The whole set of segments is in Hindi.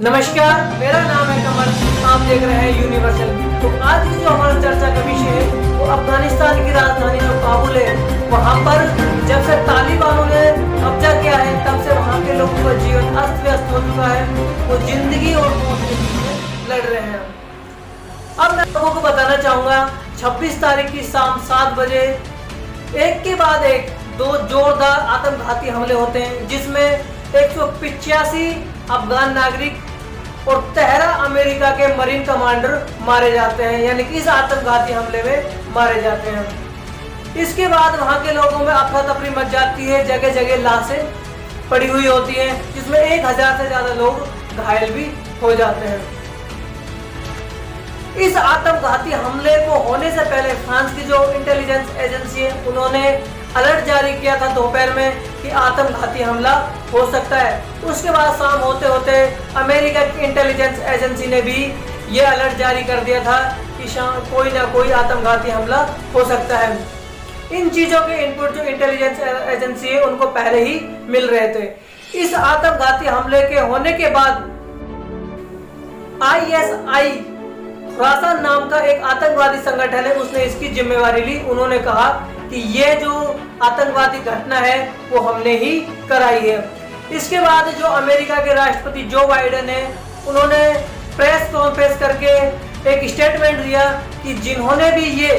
नमस्कार, मेरा नाम है कमल। आप देख रहे हैं यूनिवर्सल। तो आज की जो हमारा चर्चा का विषय है वो अफगानिस्तान की राजधानी जो काबुल है, वहाँ पर जब से तालिबानों ने कब्जा किया है तब से वहाँ के लोगों का जीवन अस्त व्यस्त हो चुका है। वो जिंदगी और मौत के बीच में लड़ रहे हैं। अब मैं लोगों को बताना चाहूँगा, 26 तारीख की शाम 7 बजे एक के बाद एक दो जोरदार आत्मघाती हमले होते हैं, जिसमें 185 अफगान नागरिक और 13 अमेरिका के मरीन कमांडर मारे जाते हैं, यानी कि इस आत्मघाती हमले में मारे जाते हैं। इसके बाद वहां के लोगों में अफरा तफरी मच जाती है, जगह जगह लाशें पड़ी हुई होती हैं, जिसमें 1000 से ज्यादा लोग घायल भी हो जाते हैं। इस आत्मघाती हमले को होने से पहले फ्रांस की जो इंटेलिजेंस एजेंसी है उन्होंने अलर्ट जारी किया था दोपहर में कि आत्मघाती हमला हो सकता है। उसके बाद शाम होते होते अमेरिका की इंटेलिजेंस एजेंसी ने भी ये अलर्ट जारी कर दिया था कि शाम कोई ना कोई आत्मघाती हमला हो सकता है। इन चीजों के इनपुट जो इंटेलिजेंस एजेंसी है उनको पहले ही मिल रहे थे। इस आत्मघाती हमले के होने के बाद ISI खुरासान नाम का एक आतंकवादी संगठन है, उसने इसकी जिम्मेवारी ली। उन्होंने कहा कि ये जो आतंकवादी घटना है वो हमने ही कराई है। इसके बाद जो अमेरिका के राष्ट्रपति जो बाइडेन है उन्होंने प्रेस कॉन्फ्रेंस करके एक स्टेटमेंट दिया कि जिन्होंने भी ये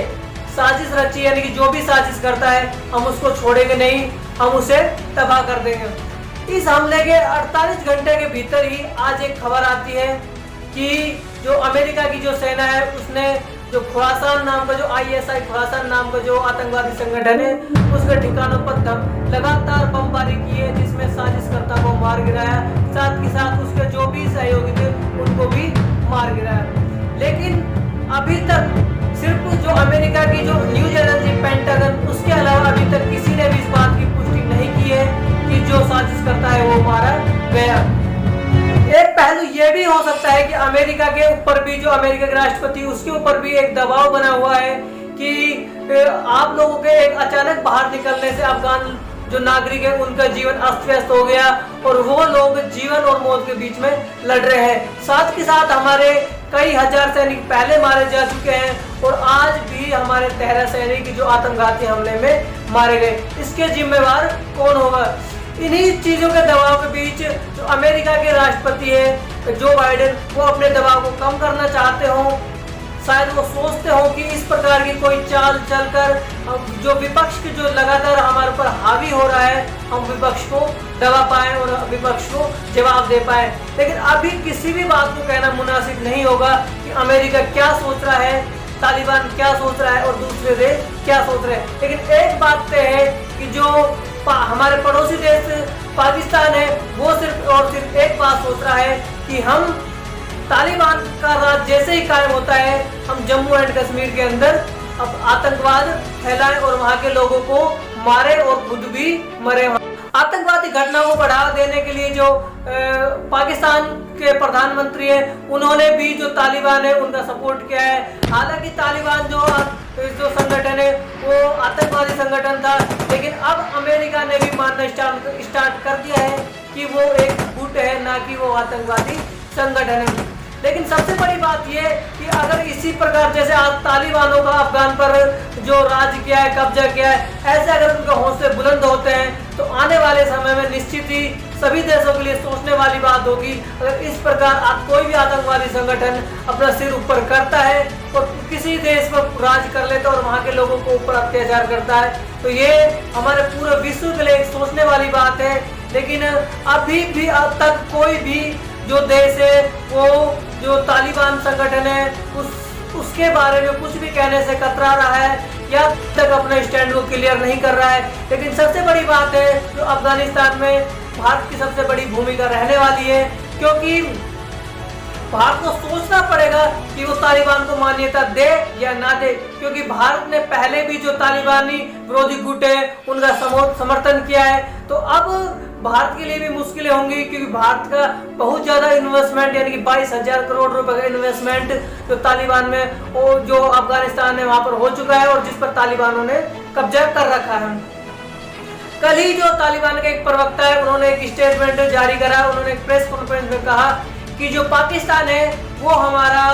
साजिश रची, यानी कि जो भी साजिश करता है हम उसको छोड़ेंगे नहीं, हम उसे तबाह कर देंगे। इस हमले के 48 घंटे के भीतर ही आज एक खबर आती है कि जो अमेरिका की जो सेना है उसने जो खुरासान नाम का जो ISI खुरासान नाम का जो आतंकवादी संगठन है उसके ठिकानों पर लगातार बमबारी की है, जिसमें साजिशकर्ता को मार गिराया, साथ ही साथ उसके जो भी सहयोगी थे उनको भी मार गिराया। लेकिन अभी तक सिर्फ जो अमेरिका की जो न्यूज एजेंसी पेंटागन, उसके अलावा अभी तक किसी ने भी इस बात की पुष्टि नहीं की है कि जो साजिशकर्ता है वो मारा गया। एक पहलू यह भी हो सकता है कि अमेरिका के ऊपर भी, जो अमेरिका के राष्ट्रपति उसके ऊपर भी एक दबाव बना हुआ है कि आप लोगों के एक अचानक बाहर निकलने से अफगान जो नागरिक है उनका जीवन अस्त व्यस्त हो गया और वो लोग जीवन और मौत के बीच में लड़ रहे हैं। साथ के साथ हमारे कई हजार सैनिक पहले मारे जा चुके हैं और आज भी हमारे 13 सैनिक जो आत्मघाती हमले में मारे गए। इसके जिम्मेवार कौन होगा? इन्हीं चीजों के दबाव के बीच जो अमेरिका के राष्ट्रपति है जो बाइडेन, वो अपने दबाव को कम करना चाहते हो। शायद वो सोचते हो कि इस प्रकार की कोई चाल चलकर जो विपक्ष के जो लगातार हमारे ऊपर हावी हो रहा है, हम विपक्ष को दबा पाए और विपक्ष को जवाब दे पाए। लेकिन अभी किसी भी बात को कहना मुनासिब नहीं होगा कि अमेरिका क्या सोच रहा है, तालिबान क्या सोच रहा है और दूसरे देश क्या सोच रहे हैं। लेकिन एक बात तय है कि जो हमारे पड़ोसी देश पाकिस्तान है वो सिर्फ और सिर्फ एक बात सोच रहा है कि हम तालिबान का राज जैसे ही कायम होता है हम जम्मू एंड कश्मीर के अंदर अब आतंकवाद फैलाएं और वहां के लोगों को मारे और खुद भी मरे। आतंकवादी घटनाओं को बढ़ावा देने के लिए जो पाकिस्तान के प्रधानमंत्री हैं उन्होंने भी जो तालिबान है उनका सपोर्ट किया है। हालांकि तालिबान जो संगठन है वो आतंकवादी संगठन था, लेकिन अब अमेरिका ने भी मानना स्टार्ट कर दिया है कि वो एक गुट है, ना कि वो आतंकवादी संगठन है। लेकिन सबसे बड़ी बात यह कि अगर इसी प्रकार जैसे आज तालिबानों का अफगान पर जो राज किया है, कब्जा किया है, ऐसे अगर उनके हौसले बुलंद होते हैं तो आने वाले समय में निश्चित ही सभी देशों के लिए सोचने वाली बात होगी। अगर इस प्रकार कोई भी आतंकवादी संगठन अपना सिर ऊपर करता है और किसी देश पर राज कर लेता है और वहाँ के लोगों को ऊपर अत्याचार करता है, तो ये हमारे पूरे विश्व के लिए एक सोचने वाली बात है। लेकिन अभी भी अब तक कोई भी जो देश है वो जो तालिबान संगठन है उसके बारे में कुछ भी कहने से कतरा रहा है या तक अपने स्टैंड को क्लियर नहीं कर रहा है। लेकिन सबसे बड़ी बात है जो अफगानिस्तान में भारत की सबसे बड़ी भूमिका रहने वाली है, क्योंकि भारत को सोचना पड़ेगा कि वो तालिबान को मान्यता दे या ना दे, क्योंकि भारत ने पहले भी जो तालिबानी विरोधी गुट है उनका समर्थन किया है। तो अब भारत के लिए भी मुश्किलें होंगी, क्योंकि भारत का बहुत ज्यादा इन्वेस्टमेंट यानी कि 22,000 करोड़ रुपए का इन्वेस्टमेंट जो तालिबान में और जो अफगानिस्तान में वहां पर हो चुका है और जिस पर तालिबानों ने कब्जा कर रखा है। कल ही जो तालिबान के एक प्रवक्ता है उन्होंने एक स्टेटमेंट जारी करा, उन्होंने एक प्रेस कॉन्फ्रेंस में कहा कि कि जो पाकिस्तान है वो हमारा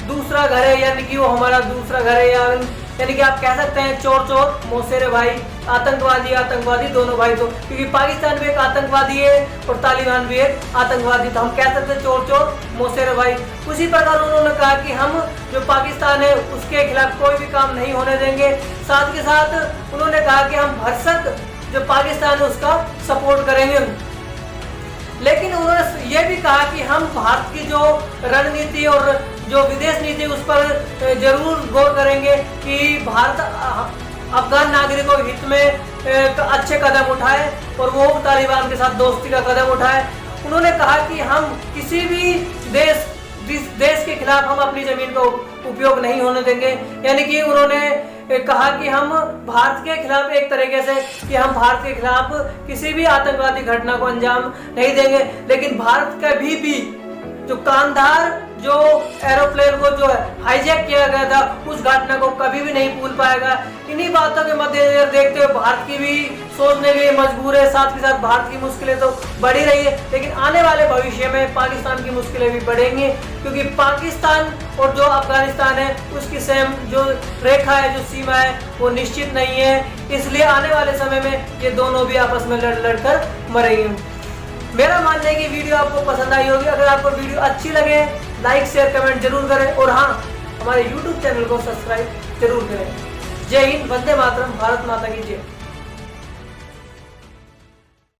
दूसरा घर है, यानी कि वो हमारा दूसरा घर है, यानी कि आप कह सकते हैं चोर चोर मौसेरे भाई, आतंकवादी आतंकवादी दोनों भाई। तो क्योंकि पाकिस्तान भी एक आतंकवादी है और तालिबान भी एक आतंकवादी, तो हम कह सकते हैं चोर चोर मौसेरे भाई। उसी प्रकार उन्होंने कहा कि हम जो पाकिस्तान है उसके खिलाफ कोई भी काम नहीं होने देंगे। साथ के साथ उन्होंने कहा कि हम भरसक जो पाकिस्तान है उसका सपोर्ट करेंगे। लेकिन उन्होंने ये भी कहा कि हम भारत की जो रणनीति और जो विदेश नीति उस पर जरूर गौर करेंगे कि भारत अफगान नागरिकों के हित में अच्छे कदम उठाए और वो तालिबान के साथ दोस्ती का कदम उठाए। उन्होंने कहा कि हम किसी भी देश के खिलाफ हम अपनी जमीन का उपयोग नहीं होने देंगे, यानी कि उन्होंने कहा कि हम भारत के खिलाफ एक तरीके से कि हम भारत के खिलाफ किसी भी आतंकवादी घटना को अंजाम नहीं देंगे। लेकिन भारत का भी जो कांधार जो एरोप्लेन को जो हाईजैक किया गया था उस घटना को कभी भी नहीं भूल पाएगा। इन्हीं बातों के मद्देनजर देखते हुए भारत की भी सोचने के लिए मजबूर है। साथ ही साथ भारत की मुश्किलें तो बढ़ी रही है, लेकिन आने वाले भविष्य में पाकिस्तान की मुश्किलें भी बढ़ेंगी, क्योंकि पाकिस्तान और जो अफगानिस्तान है उसकी सेम जो रेखा है, जो सीमा है वो निश्चित नहीं है। इसलिए आने वाले समय में ये दोनों भी आपस में लड़कर मरेंगे। मेरा मानना है कि वीडियो आपको पसंद आई होगी। अगर आपको वीडियो अच्छी लगे लाइक शेयर कमेंट जरूर करें और हाँ, हमारे YouTube चैनल को सब्सक्राइब जरूर करें। जय हिंद, वंदे मातरम, भारत माता की जय।